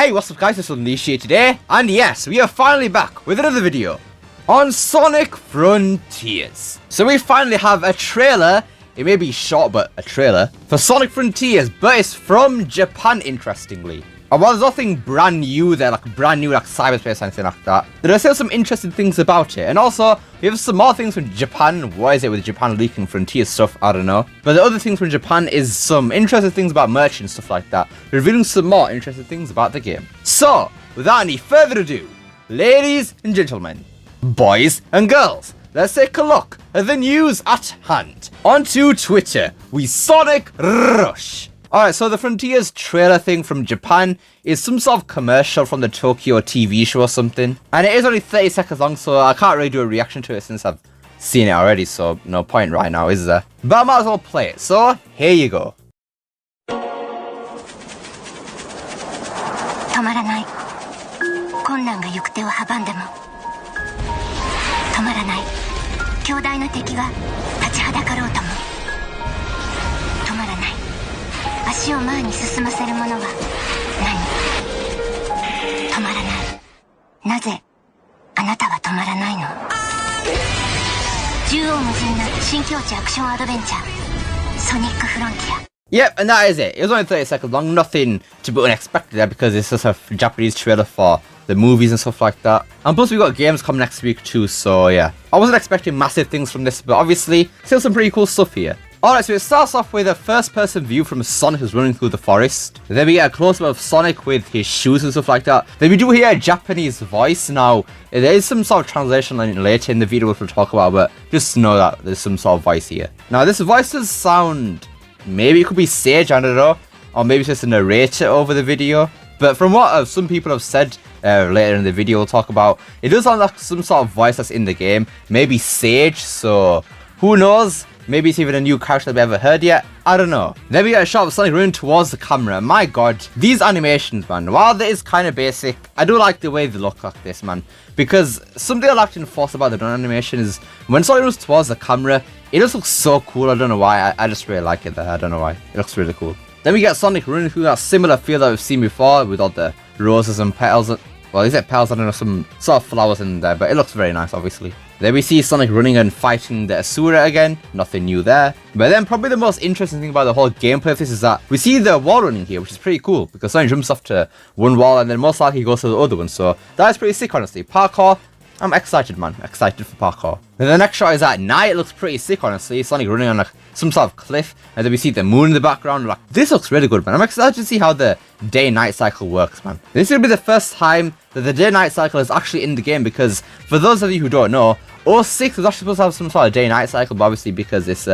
Hey, what's up guys, it's Unleashed here today, and yes, we are finally back with another video on Sonic Frontiers. So we finally have a trailer, it may be short, but a trailer, for Sonic Frontiers, but it's from Japan, interestingly. And while there's nothing brand new there, like cyberspace or anything like that, there are still some interesting things about it. And also, we have some more things from Japan. What is it with Japan leaking Frontier stuff? I don't know. But the other things from Japan is some interesting things about merch and stuff like that, revealing some more interesting things about the game. So, without any further ado, ladies and gentlemen, boys and girls, let's take a look at the news at hand. Onto Twitter, we Sonic Rush. Alright, so the Frontiers trailer thing from Japan is some sort of commercial from the Tokyo TV show or something. And it is only 30 seconds long, so I can't really do a reaction to it since I've seen it already, so no point right now, is there? But I might as well play it, so here you go. 止まらない。困難が行く手を阻んでも止まらない。強大な敵が立ちはだかろうとも止まらない。足を前に進ませるものは何？止まらない。なぜあなたは止まらないの？縦横無尽な新境地アクションアドベンチャーソニックフロンティア。 Yep, and that is it. It was only 30 seconds long, nothing to be unexpected there because it's just a Japanese trailer for the movies and stuff like that. And plus we got games coming next week too, so yeah. I wasn't expecting massive things from this, but obviously still some pretty cool stuff here. Alright, so it starts off with a first-person view from Sonic who's running through the forest. Then we get a close-up of Sonic with his shoes and stuff like that. Then we do hear a Japanese voice. Now, there is some sort of translation later in the video which we'll talk about, but just know that there's some sort of voice here. Now, this voice does sound... maybe it could be Sage, I don't know. Or maybe it's just a narrator over the video. But from what some people have said later in the video we'll talk about, it does sound like some sort of voice that's in the game. Maybe Sage, so who knows? Maybe it's even a new character that we haven't heard yet. I don't know. Then we get a shot of Sonic running towards the camera. My god, these animations, man, while that is kind of basic, I do like the way they look like this, man. Because something I like to enforce about the drone animation is when Sonic runs towards the camera, it just looks so cool. I don't know why. I just really like it there. I don't know why. It looks really cool. Then we get Sonic running through that similar field that we've seen before with all the roses and petals. Well, is it petals? I don't know, some sort of flowers in there, but it looks very nice, obviously. Then we see Sonic running and fighting the Asura again. Nothing new there. But then probably the most interesting thing about the whole gameplay of this is that we see the wall running here, which is pretty cool. Because Sonic jumps off to one wall and then most likely he goes to the other one. So that is pretty sick, honestly. Parkour, I'm excited, man. Excited for parkour. And the next shot is at night. It looks pretty sick, honestly. Sonic running on like some sort of cliff. And then we see the moon in the background. Like, this looks really good, man. I'm excited to see how the day-night cycle works, man. This will be the first time that the day-night cycle is actually in the game. Because for those of you who don't know, 06 was actually supposed to have some sort of day-night cycle. But obviously because it's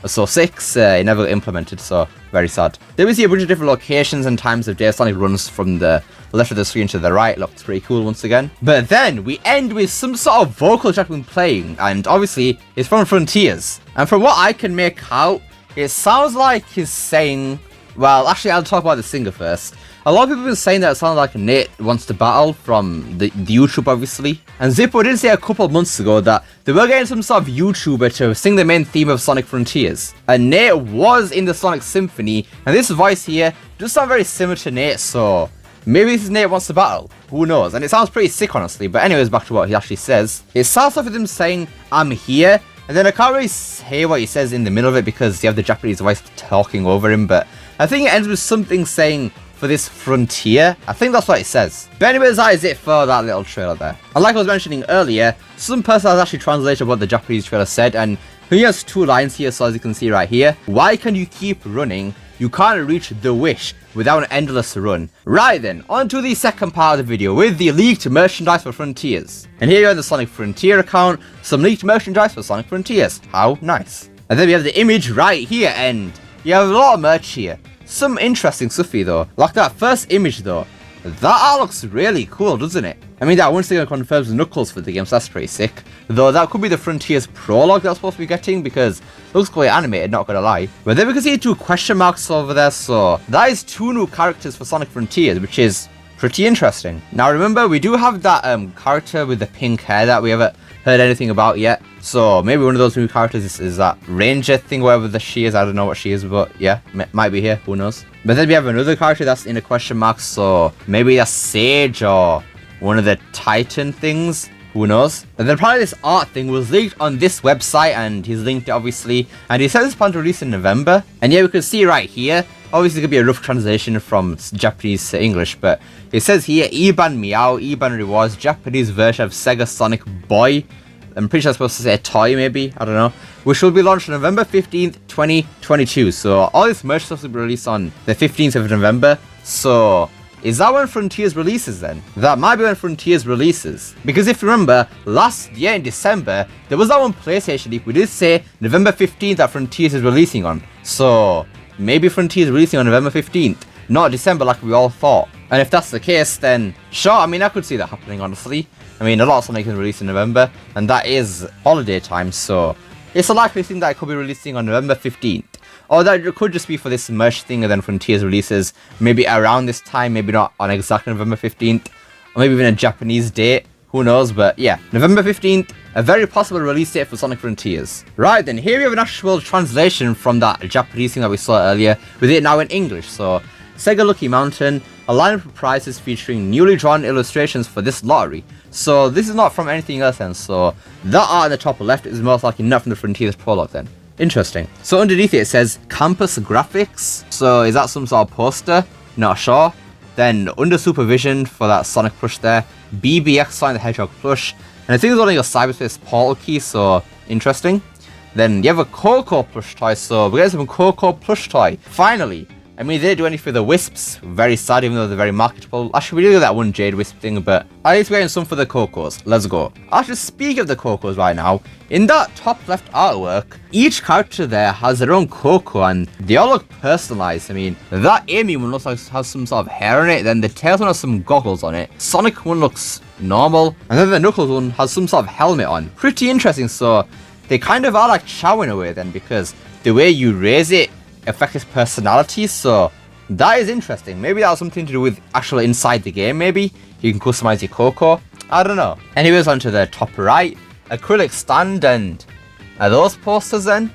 so 6, it never got implemented. So very sad. Then we see a bunch of different locations and times of day. Sonic runs from the left of the screen to the right. Looks pretty cool once again. But then we end with some sort of vocal track been playing, and obviously it's from Frontiers. And from what I can make out, it sounds like he's saying, well, actually I'll talk about the singer first. A lot of people have been saying that it sounds like Nate wants to battle from the YouTube, obviously. And Zippo did say a couple of months ago that they were getting some sort of YouTuber to sing the main theme of Sonic Frontiers. And Nate was in the Sonic Symphony, and this voice here does sound very similar to Nate, so maybe this is Nate wants to battle. Who knows? And it sounds pretty sick, honestly. But anyways, back to what he actually says. It starts off with him saying, I'm here. And then I can't really hear what he says in the middle of it because you have the Japanese voice talking over him. But I think it ends with something saying, for this frontier. I think that's what it says. But anyways, that is it for that little trailer there. And like I was mentioning earlier, some person has actually translated what the Japanese trailer said, and he has 2 lines here, so as you can see right here. Why can you keep running? You can't reach the wish without an endless run. Right then, on to the second part of the video with the leaked merchandise for Frontiers. And here you have the Sonic Frontier account, some leaked merchandise for Sonic Frontiers. How nice. And then we have the image right here, and you have a lot of merch here. Some interesting stuff here though. Like that first image though. That looks really cool, doesn't it? I mean, that once again confirms Knuckles for the game, so that's pretty sick. Though that could be the Frontiers prologue that's supposed to be getting, because it looks quite animated, not gonna lie. But then we can see 2 question marks over there, so that is 2 new characters for Sonic Frontiers, which is pretty interesting. Now remember, we do have that character with the pink hair that we haven't heard anything about yet. So maybe one of those new characters is that Ranger thing, whatever she is. I don't know what she is, but yeah, might be here. Who knows? But then we have another character that's in a question mark. So maybe that's Sage or one of the Titan things. Who knows? And then probably this art thing was leaked on this website, and he's linked it obviously. And he says it's planned to release in November. And yeah, we can see right here. Obviously, it could be a rough translation from Japanese to English, but it says here, Iban Meow, Iban Rewards, Japanese version of Sega Sonic Boy. I'm pretty sure I'm supposed to say a toy, maybe, I don't know. Which will be launched on November 15th, 2022. So all this merch stuff will be released on the 15th of November. So is that when Frontiers releases then? That might be when Frontiers releases. Because if you remember, last year in December, there was that one PlayStation leak. We did say November 15th that Frontiers is releasing on. So maybe Frontiers is releasing on November 15th, not December like we all thought. And if that's the case, then sure, I mean, I could see that happening, honestly. I mean, a lot of Sonic is released in November, and that is holiday time, so it's a likely thing that it could be releasing on November 15th. Or that it could just be for this merch thing, and then Frontiers releases maybe around this time, maybe not on exactly November 15th, or maybe even a Japanese date. Who knows? But yeah, November 15th, a very possible release date for Sonic Frontiers. Right, then here we have an actual translation from that Japanese thing that we saw earlier, with it now in English. So, Sega Lucky Mountain, a lineup of prizes featuring newly drawn illustrations for this lottery. So this is not from anything else then, so that art in the top left is most likely not from the Frontiers prologue then. Interesting. So underneath it says Campus Graphics. So is that some sort of poster? Not sure. Then under supervision for that Sonic plush there, BBX Sonic the Hedgehog plush. And I think there's only a cyberspace portal key, so interesting. Then you have a Coco plush toy, so we got some Coco plush toy. Finally. I mean, they didn't do anything for the Wisps. Very sad, even though they're very marketable. Actually, we did that one Jade Wisp thing, but at least we're getting some for the Cocos. Let's go. Actually, speaking of the Cocos right now, in that top left artwork, each character there has their own Coco, and they all look personalized. I mean, that Amy one looks like it has some sort of hair on it, then the Tails one has some goggles on it. Sonic one looks normal, and then the Knuckles one has some sort of helmet on. Pretty interesting, so they kind of are like Chow in a way then, because the way you raise it affect his personality, so that is interesting. Maybe that has something to do with actual inside the game, maybe you can customize your Coco, I don't know. Anyways, onto the top right, acrylic stand, and are those posters then?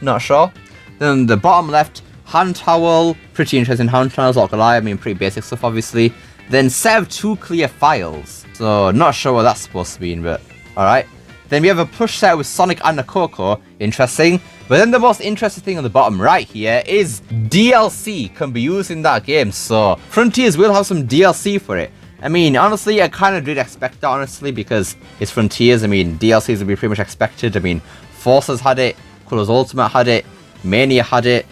Not sure. Then the bottom left, hand towel, pretty interesting hand towels, not gonna lie, I mean pretty basic stuff obviously. Then set of 2 clear files, so not sure what that's supposed to mean, but alright. Then we have a plush set with Sonic and a Coco, interesting. But then the most interesting thing on the bottom right here is DLC can be used in that game. So Frontiers will have some DLC for it. I mean, honestly, I kind of did expect that, honestly, because it's Frontiers. I mean, DLCs would be pretty much expected. I mean, Forces had it, Colors Ultimate had it, Mania had it,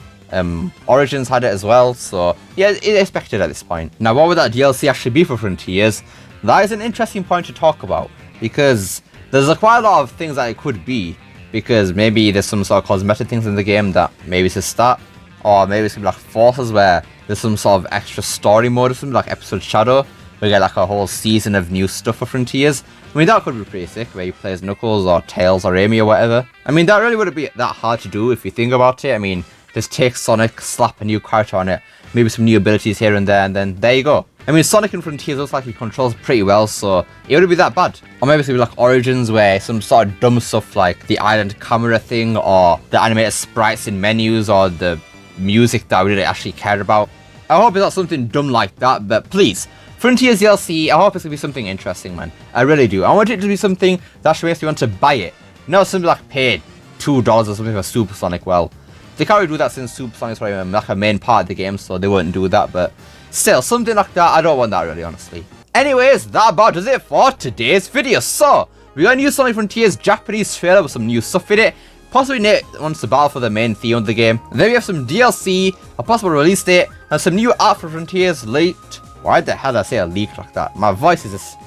Origins had it as well. So yeah, it's expected at this point. Now, what would that DLC actually be for Frontiers? That is an interesting point to talk about, because there's quite a lot of things that it could be. Because maybe there's some sort of cosmetic things in the game that maybe it's a start, or maybe it's gonna be like Forces where there's some sort of extra story mode or something like Episode Shadow. We get like a whole season of new stuff for Frontiers. I mean, that could be pretty sick, where you play as Knuckles or Tails or Amy or whatever. I mean, that really wouldn't be that hard to do if you think about it. I mean, just take Sonic, slap a new character on it, maybe some new abilities here and there, and then there you go. I mean, Sonic and Frontiers looks like he controls pretty well, so it wouldn't be that bad. Or maybe it's gonna be like Origins, where some sort of dumb stuff like the island camera thing, or the animated sprites in menus, or the music that we didn't actually care about. I hope it's not something dumb like that, but please, Frontiers DLC, I hope it's gonna be something interesting, man. I really do. I want it to be something that actually makes me want to buy it. Not something like paid $2 or something for Super Sonic. Well, they can't really do that since Super Sonic's probably like a main part of the game, so they wouldn't do that, but still, something like that, I don't want that really, honestly. Anyways, that about does it for today's video. So, we got a new Sonic Frontiers Japanese trailer with some new stuff in it. Possibly Nate wants to battle for the main theme of the game. And then we have some DLC, a possible release date, and some new art for Frontiers leaked. Why the hell did I say a leak like that? My voice is just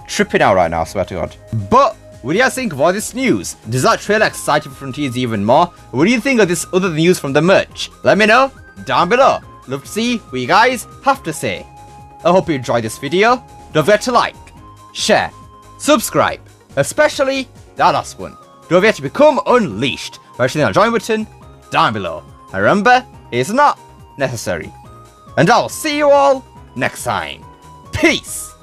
tripping out right now, I swear to God. But what do you guys think of all this news? Does that trailer excite you for Frontiers even more? What do you think of this other news from the merch? Let me know down below. Love to see what you guys have to say. I hope you enjoyed this video. Don't forget to like, share, subscribe, especially that last one. Don't forget to become unleashed by hitting that join button down below. And remember, it's not necessary. And I'll see you all next time. Peace!